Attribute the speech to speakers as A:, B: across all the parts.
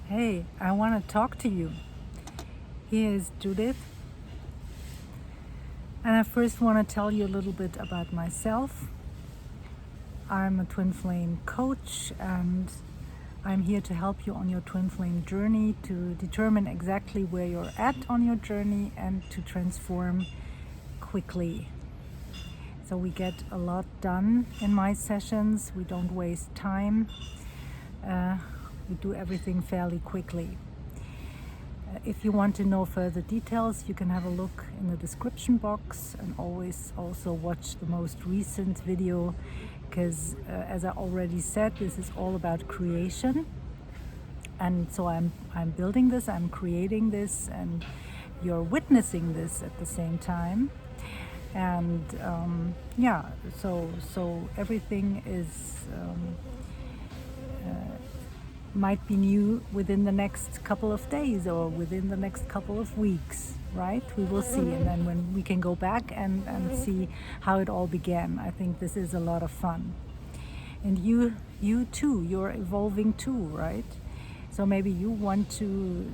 A: Hey, I want to talk to you. Here is Judith. And I first want to tell you a little bit about myself. I'm a twin flame coach, and I'm here to help you on your twin flame journey, to determine exactly where you're at on your journey and to transform quickly. So we get a lot done in my sessions. We don't waste time. We do everything fairly quickly. If you want to know further details, you can have a look in the description box, and always also watch the most recent video, because as I already said, this is all about creation. And so I'm building this, I'm creating this, and you're witnessing this at the same time. And so everything is might be new within the next couple of days or within the next couple of weeks, right? We will see. And then when we can go back and see how it all began, I think this is a lot of fun. And you too, you're evolving too, right? So maybe you want to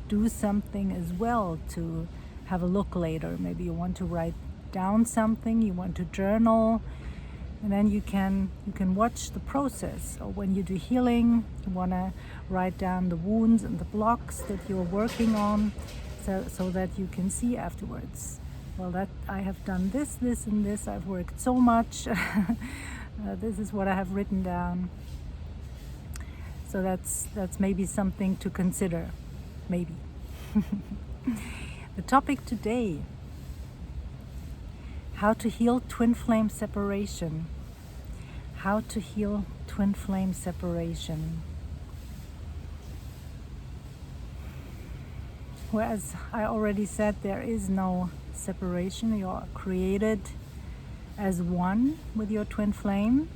A: do something as well, to have a look later. Maybe you want to write down something, you want to journal, and then you can watch the process. Or when you do healing, you want to write down the wounds and the blocks that you're working on, so that you can see afterwards, well, that I have done this and this, I've worked so much. This is what I have written down. So that's maybe something to consider, maybe. The topic today: how to heal twin flame separation. How to heal twin flame separation. Whereas I already said, there is no separation. You are created as one with your twin flame.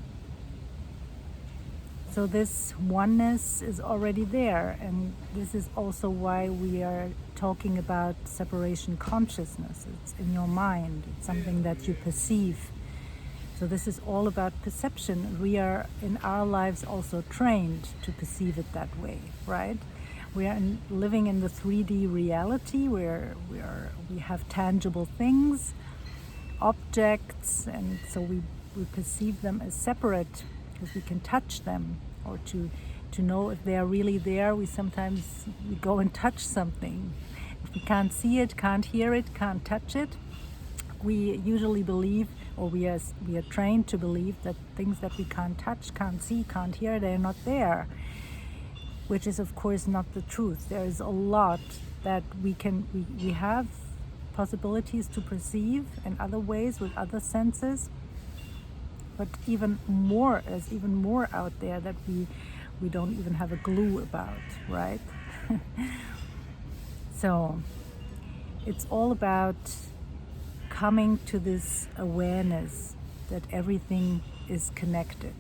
A: So this oneness is already there, and this is also why we are talking about separation consciousness. It's in your mind, it's something that you perceive. So this is all about perception. We are in our lives also trained to perceive it that way, right? We are living in the 3D reality where we have tangible things, objects, and so we perceive them as separate because we can touch them, or to know if they are really there. We go and touch something. If we can't see it, can't hear it, can't touch it, we usually believe, or we are trained to believe, that things that we can't touch, can't see, can't hear, they're not there, which is of course not the truth. There is a lot that we have possibilities to perceive in other ways with other senses, but there's even more out there that we don't even have a clue about, right? So it's all about coming to this awareness that everything is connected.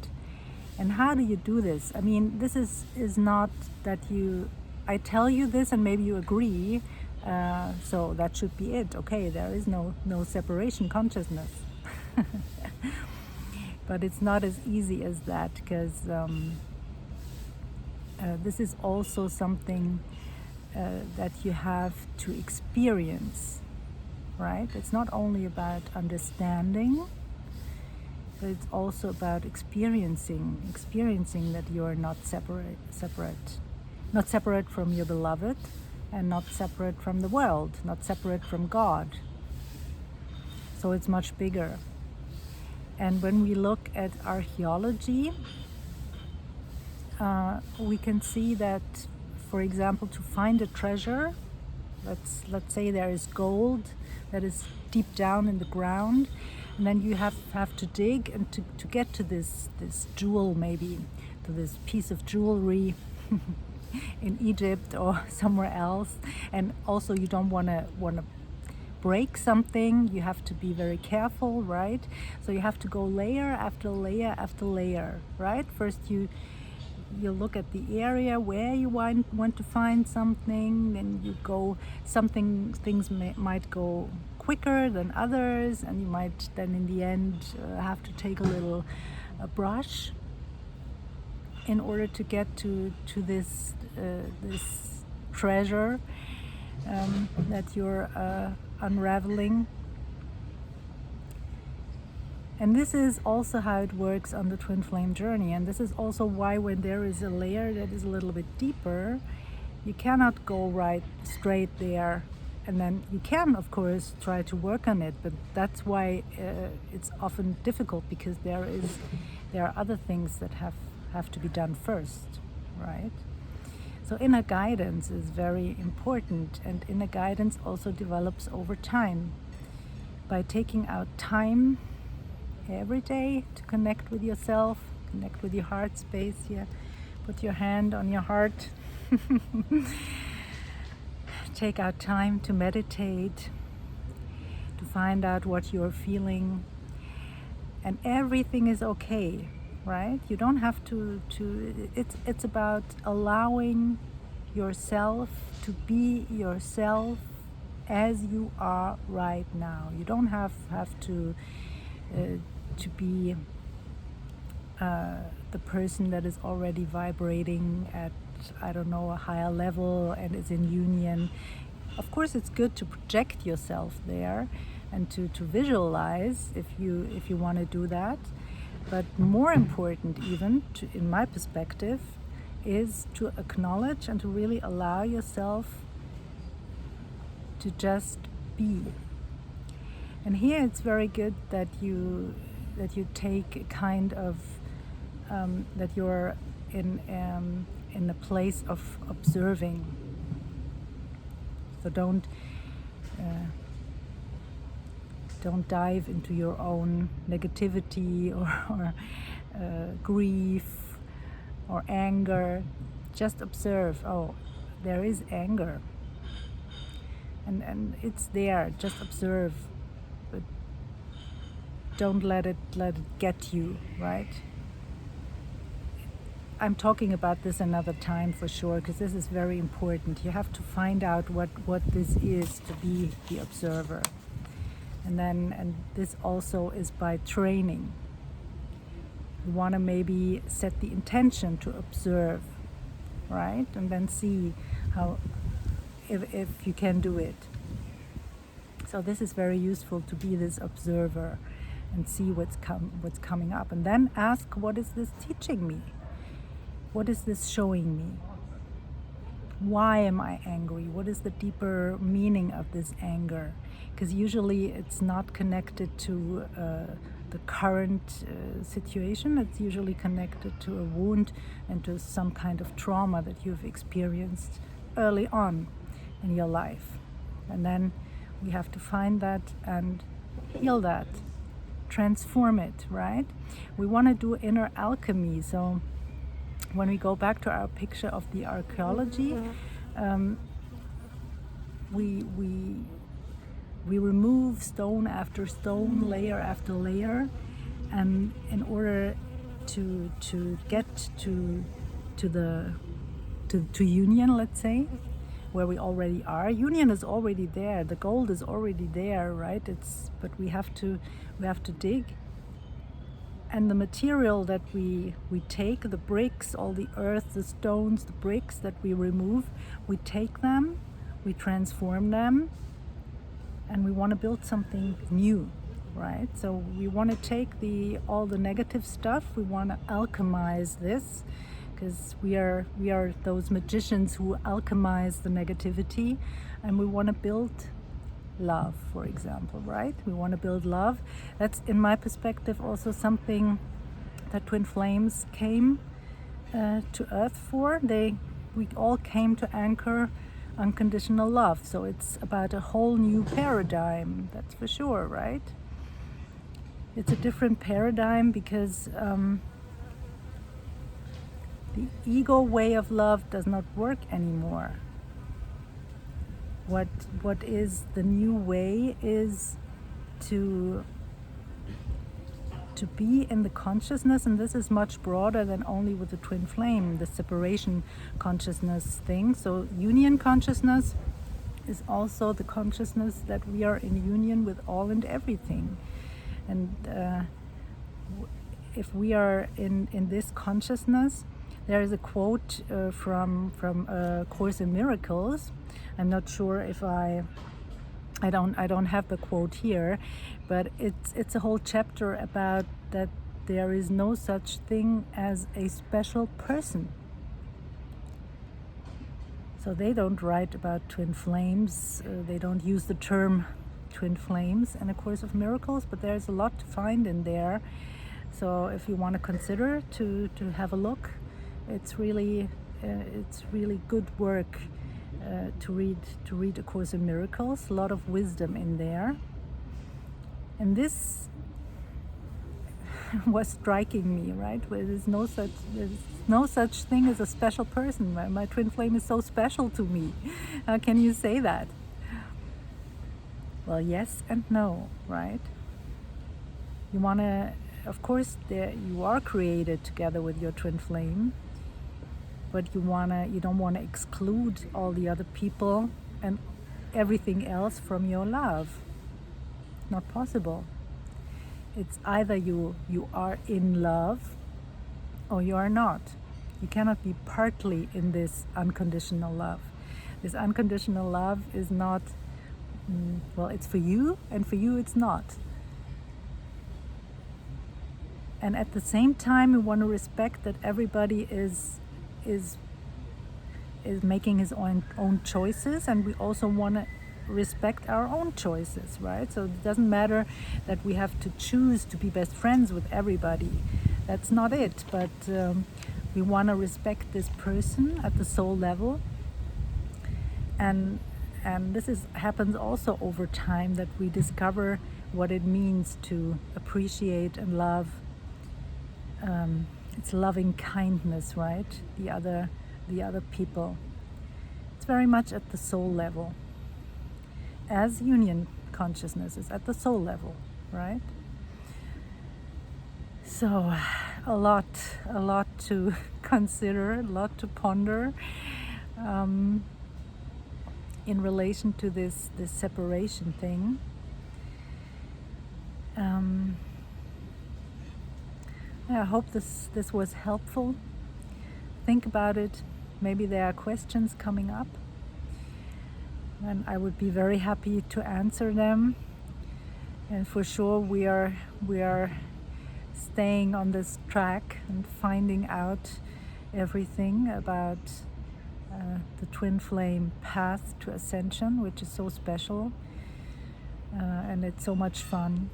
A: And how do you do this? I mean, this is not that I tell you this and maybe you agree, so that should be it. Okay, there is no separation consciousness. But it's not as easy as that, because this is also something that you have to experience, right? It's not only about understanding, but it's also about experiencing that you are not separate, not separate from your beloved, and not separate from the world, not separate from God. So it's much bigger. And when we look at archaeology, we can see that, for example, to find a treasure, let's say there is gold that is deep down in the ground, and then you have to dig, and to get to this jewel, maybe to this piece of jewelry in Egypt or somewhere else. And also you don't want to break something. You have to be very careful, right? So you have to go layer after layer after layer, right? First you look at the area where you want to find something, and you go, things might go quicker than others, and you might then in the end have to take a little brush in order to get to this this treasure that you're unraveling. And this is also how it works on the twin flame journey. And this is also why when there is a layer that is a little bit deeper, you cannot go right straight there. And then you can, of course, try to work on it. But that's why it's often difficult, because there are other things that have to be done first, right? So inner guidance is very important. And inner guidance also develops over time. By taking out time every day to connect with yourself, connect with your heart space here. Put your hand on your heart. Take out time to meditate, to find out what you're feeling. And everything is okay, right? You don't have to it's about allowing yourself to be yourself as you are right now. You don't have to be the person that is already vibrating at, I don't know, a higher level and is in union. Of course, it's good to project yourself there and to visualize if you want to do that. But more important, even in my perspective, is to acknowledge and to really allow yourself to just be. And here it's very good that you take a kind of that you're in a place of observing. So don't dive into your own negativity or grief or anger. Just observe. Oh, there is anger, and it's there. Just observe, but don't let it get you, right? I'm talking about this another time for sure, because this is very important. You have to find out what this is to be the observer. And this also is by training. You want to maybe set the intention to observe, right? And then see how if you can do it. So this is very useful, to be this observer and see what's coming up, and then ask, what is this teaching me? What is this showing me? Why am I angry? What is the deeper meaning of this anger? Because usually it's not connected to the current situation. It's usually connected to a wound and to some kind of trauma that you've experienced early on in your life. And then we have to find that and heal that, transform it, right? We want to do inner alchemy. So when we go back to our picture of the archaeology, we remove stone after stone, layer after layer, and in order to get to union, let's say, where we already are. Union is already there. The gold is already there, right? But we have to dig. And the material that we take, the bricks, all the earth, the stones, the bricks that we remove, we take them, we transform them, and we want to build something new, right? So we want to take all the negative stuff, we want to alchemize this, because we are those magicians who alchemize the negativity, and we want to build love, for example, right? We want to build love. That's, in my perspective, also something that twin flames came to earth for. We all came to anchor unconditional love. So it's about a whole new paradigm, that's for sure, right? It's a different paradigm because the ego way of love does not work anymore. What is the new way is to be in the consciousness, and this is much broader than only with the twin flame, the separation consciousness thing. So union consciousness is also the consciousness that we are in union with all and everything. And if we are in this consciousness, There is a quote from Course in Miracles. I'm not sure if I don't have the quote here, but it's a whole chapter about that there is no such thing as a special person. So they don't write about twin flames. They don't use the term twin flames in A Course of Miracles, but there's a lot to find in there. So if you want to consider to have a look, it's really good work to read A Course in Miracles. A lot of wisdom in there, and this was striking me, right? Where there's no such thing as a special person. My twin flame is so special to me. How can you say that? Well, yes and no, right? You want to, of course, you are created together with your twin flame, but you don't want to exclude all the other people and everything else from your love. Not possible. It's either you are in love or you are not. You cannot be partly in this unconditional love. This unconditional love is not, well, it's for you, and for you it's not. And at the same time, we want to respect that everybody is making his own choices, and we also want to respect our own choices, right? So it doesn't matter that we have to choose to be best friends with everybody. That's not it. But we want to respect this person at the soul level, and this happens also over time, that we discover what it means to appreciate and love. It's loving kindness, right? The other people. It's very much at the soul level. As union consciousness is at the soul level, right? So a lot to consider, a lot to ponder in relation to this separation thing. I hope this was helpful. Think about it. Maybe there are questions coming up, and I would be very happy to answer them. And for sure, we are staying on this track and finding out everything about the twin flame path to ascension, which is so special, and it's so much fun,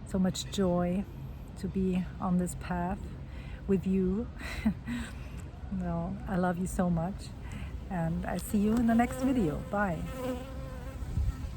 A: so much joy to be on this path with you. Well, I love you so much, and I see you in the next video. Bye.